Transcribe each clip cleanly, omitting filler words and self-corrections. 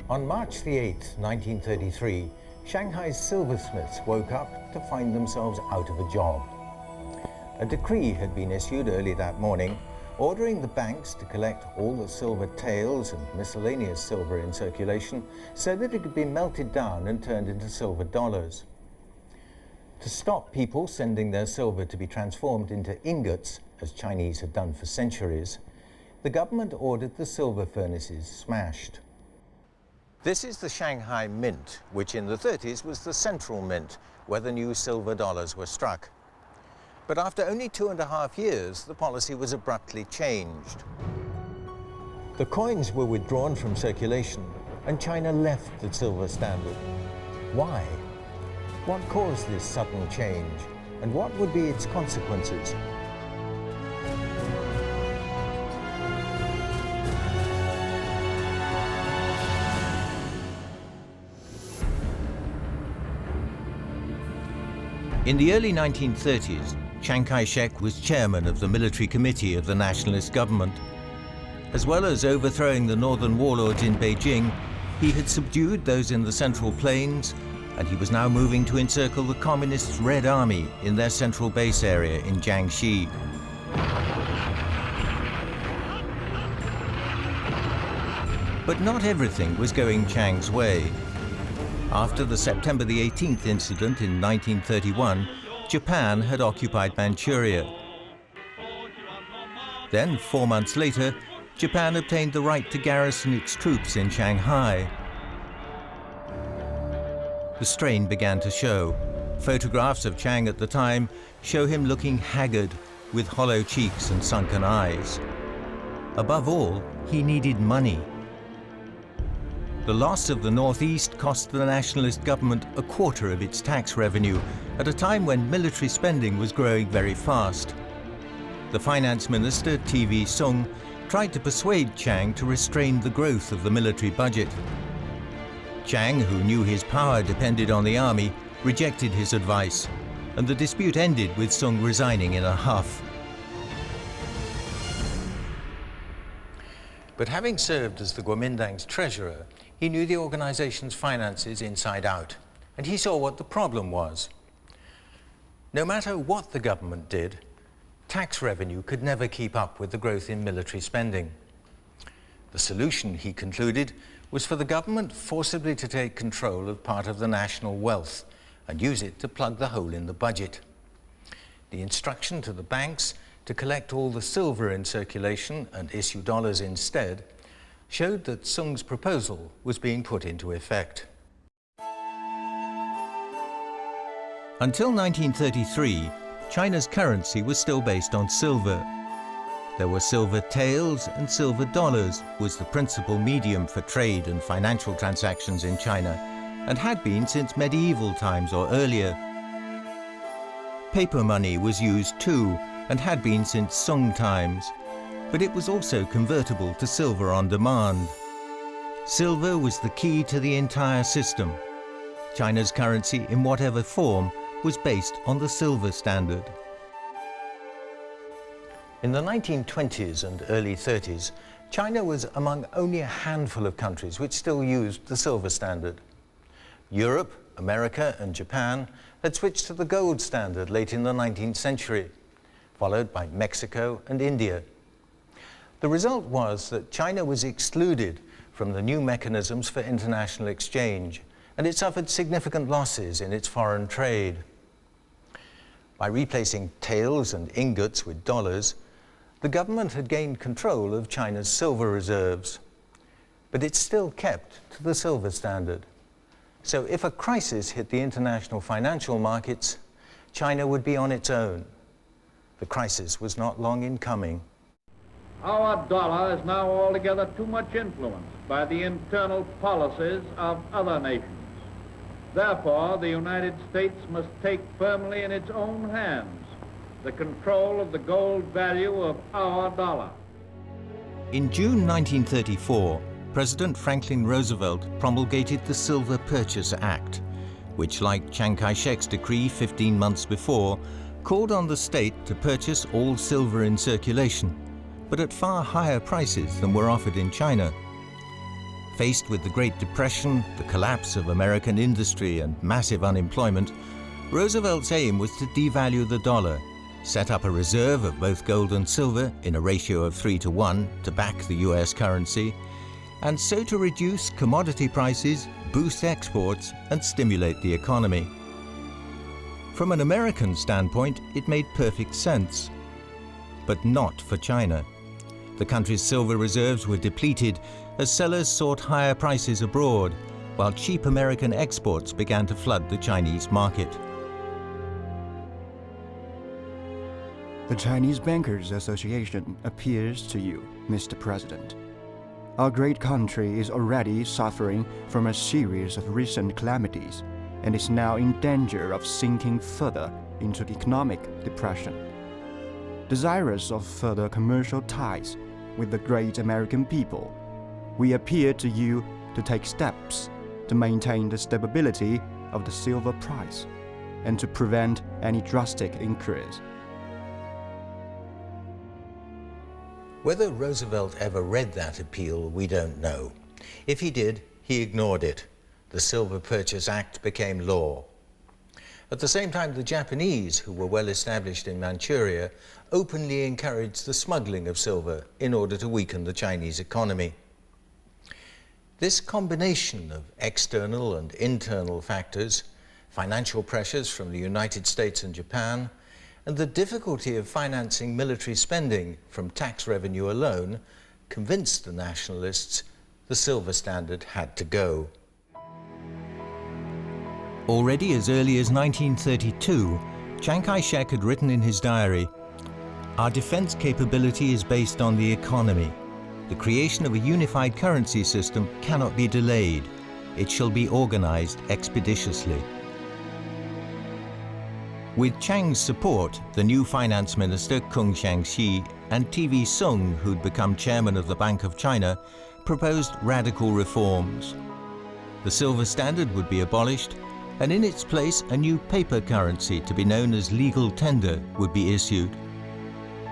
On March the 8th, 1933, Shanghai's silversmiths woke up to find themselves out of a job. A decree had been issued early that morning, ordering the banks to collect all the silver taels and miscellaneous silver in circulation so that it could be melted down and turned into silver dollars. To stop people sending their silver to be transformed into ingots, as Chinese had done for centuries, the government ordered the silver furnaces smashed. This is the Shanghai Mint, which in the 30s was the central mint, where the new silver dollars were struck. But after only 2.5 years, the policy was abruptly changed. The coins were withdrawn from circulation, and China left the silver standard. Why? What caused this sudden change, and what would be its consequences? In the early 1930s, Chiang Kai-shek was chairman of the military committee of the nationalist government. As well as overthrowing the northern warlords in Beijing, he had subdued those in the Central Plains, and he was now moving to encircle the Communists' Red Army in their central base area in Jiangxi. But not everything was going Chiang's way. After the September the 18th incident in 1931, Japan had occupied Manchuria. Then, 4 months later, Japan obtained the right to garrison its troops in Shanghai. The strain began to show. Photographs of Chiang at the time show him looking haggard, with hollow cheeks and sunken eyes. Above all, he needed money. The loss of the Northeast cost the nationalist government a quarter of its tax revenue at a time when military spending was growing very fast. The finance minister, T.V. Sung, tried to persuade Chiang to restrain the growth of the military budget. Chiang, who knew his power depended on the army, rejected his advice, and the dispute ended with Sung resigning in a huff. But having served as the Kuomintang's treasurer, he knew the organization's finances inside out, and he saw what the problem was. No matter what the government did, tax revenue could never keep up with the growth in military spending. The solution, he concluded, was for the government forcibly to take control of part of the national wealth and use it to plug the hole in the budget. The instruction to the banks to collect all the silver in circulation and issue dollars instead showed that Sung's proposal was being put into effect. Until 1933, China's currency was still based on silver. There were silver taels, and silver dollars was the principal medium for trade and financial transactions in China, and had been since medieval times or earlier. Paper money was used too, and had been since Sung times, but it was also convertible to silver on demand. Silver was the key to the entire system. China's currency, in whatever form, was based on the silver standard. In the 1920s and early 30s, China was among only a handful of countries which still used the silver standard. Europe, America, and Japan had switched to the gold standard late in the 19th century, followed by Mexico and India. The result was that China was excluded from the new mechanisms for international exchange, and it suffered significant losses in its foreign trade. By replacing taels and ingots with dollars, the government had gained control of China's silver reserves, but it still kept to the silver standard. So if a crisis hit the international financial markets, China would be on its own. The crisis was not long in coming. Our dollar is now altogether too much influenced by the internal policies of other nations. Therefore, the United States must take firmly in its own hands the control of the gold value of our dollar. In June 1934, President Franklin Roosevelt promulgated the Silver Purchase Act, which, like Chiang Kai-shek's decree 15 months before, called on the state to purchase all silver in circulation, but at far higher prices than were offered in China. Faced with the Great Depression, the collapse of American industry and massive unemployment, Roosevelt's aim was to devalue the dollar, set up a reserve of both gold and silver in a ratio of 3-to-1 to back the US currency, and so to reduce commodity prices, boost exports, and stimulate the economy. From an American standpoint, it made perfect sense, but not for China. The country's silver reserves were depleted as sellers sought higher prices abroad, while cheap American exports began to flood the Chinese market. The Chinese Bankers Association appeals to you, Mr. President. Our great country is already suffering from a series of recent calamities and is now in danger of sinking further into the economic depression. Desirous of further commercial ties with the great American people, we appeal to you to take steps to maintain the stability of the silver price and to prevent any drastic increase. Whether Roosevelt ever read that appeal, we don't know. If he did, he ignored it. The Silver Purchase Act became law. At the same time, the Japanese, who were well established in Manchuria, openly encouraged the smuggling of silver in order to weaken the Chinese economy. This combination of external and internal factors, financial pressures from the United States and Japan, and the difficulty of financing military spending from tax revenue alone, convinced the nationalists the silver standard had to go. Already as early as 1932, Chiang Kai-shek had written in his diary, "Our defense capability is based on the economy. The creation of a unified currency system cannot be delayed. It shall be organized expeditiously." With Chiang's support, the new finance minister, Kung Xiangxi, and TV Sung, who'd become chairman of the Bank of China, proposed radical reforms. The silver standard would be abolished, and in its place a new paper currency to be known as legal tender would be issued.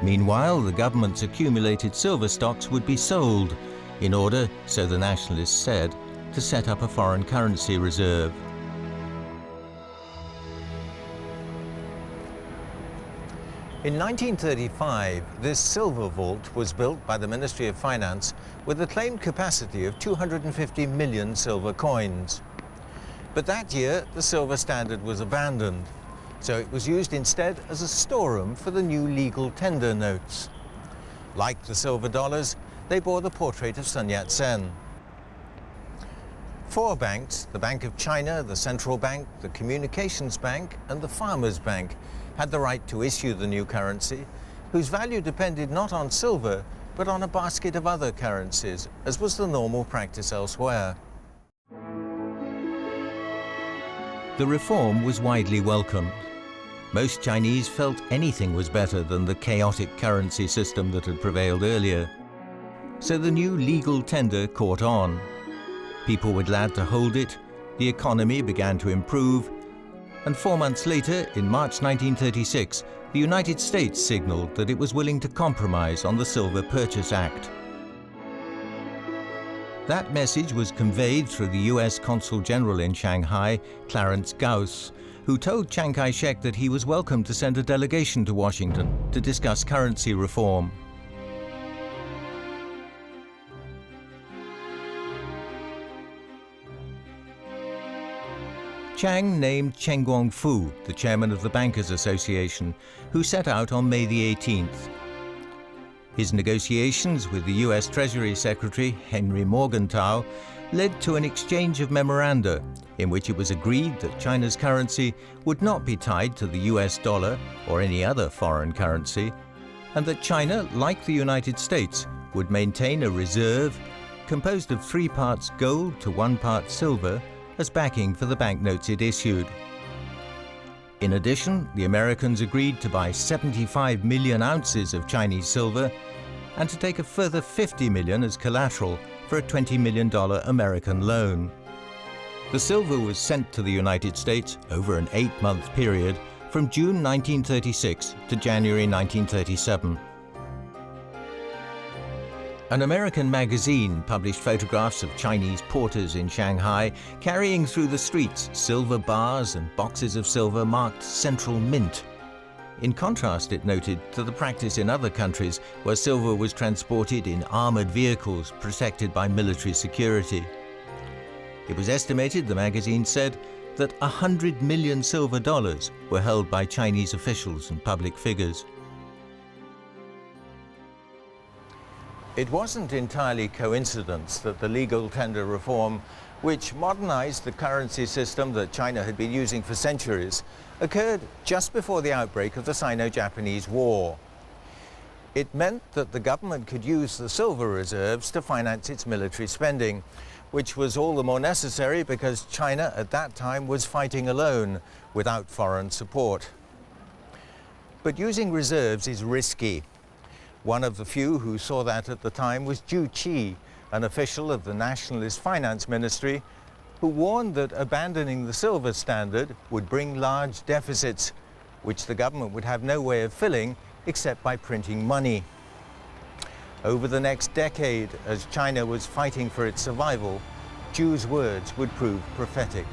Meanwhile, the government's accumulated silver stocks would be sold in order, so the nationalists said, to set up a foreign currency reserve. In 1935, this silver vault was built by the Ministry of Finance with a claimed capacity of 250 million silver coins. But that year, the silver standard was abandoned, so it was used instead as a storeroom for the new legal tender notes. Like the silver dollars, they bore the portrait of Sun Yat-sen. Four banks, the Bank of China, the Central Bank, the Communications Bank, and the Farmers Bank, had the right to issue the new currency, whose value depended not on silver, but on a basket of other currencies, as was the normal practice elsewhere. The reform was widely welcomed. Most Chinese felt anything was better than the chaotic currency system that had prevailed earlier. So the new legal tender caught on. People were glad to hold it, the economy began to improve, and 4 months later, in March 1936, the United States signaled that it was willing to compromise on the Silver Purchase Act. That message was conveyed through the US Consul General in Shanghai, Clarence Gauss, who told Chiang Kai-shek that he was welcome to send a delegation to Washington to discuss currency reform. Chiang named Chen Guangfu, the chairman of the Bankers Association, who set out on May the 18th. His negotiations with the US Treasury Secretary, Henry Morgenthau, led to an exchange of memoranda in which it was agreed that China's currency would not be tied to the US dollar or any other foreign currency, and that China, like the United States, would maintain a reserve composed of 3 parts gold to 1 part silver as backing for the banknotes it issued. In addition, the Americans agreed to buy 75 million ounces of Chinese silver and to take a further 50 million as collateral for a $20 million American loan. The silver was sent to the United States over an 8-month period from June 1936 to January 1937. An American magazine published photographs of Chinese porters in Shanghai carrying through the streets silver bars and boxes of silver marked Central Mint. In contrast, it noted, to the practice in other countries where silver was transported in armored vehicles protected by military security. It was estimated, the magazine said, that 100 million silver dollars were held by Chinese officials and public figures. It wasn't entirely coincidence that the legal tender reform, which modernized the currency system that China had been using for centuries, occurred just before the outbreak of the Sino-Japanese War. It meant that the government could use the silver reserves to finance its military spending, which was all the more necessary because China at that time was fighting alone, without foreign support. But using reserves is risky. One of the few who saw that at the time was Zhu Qi, an official of the Nationalist Finance Ministry, who warned that abandoning the silver standard would bring large deficits, which the government would have no way of filling except by printing money. Over the next decade, as China was fighting for its survival, Zhu's words would prove prophetic.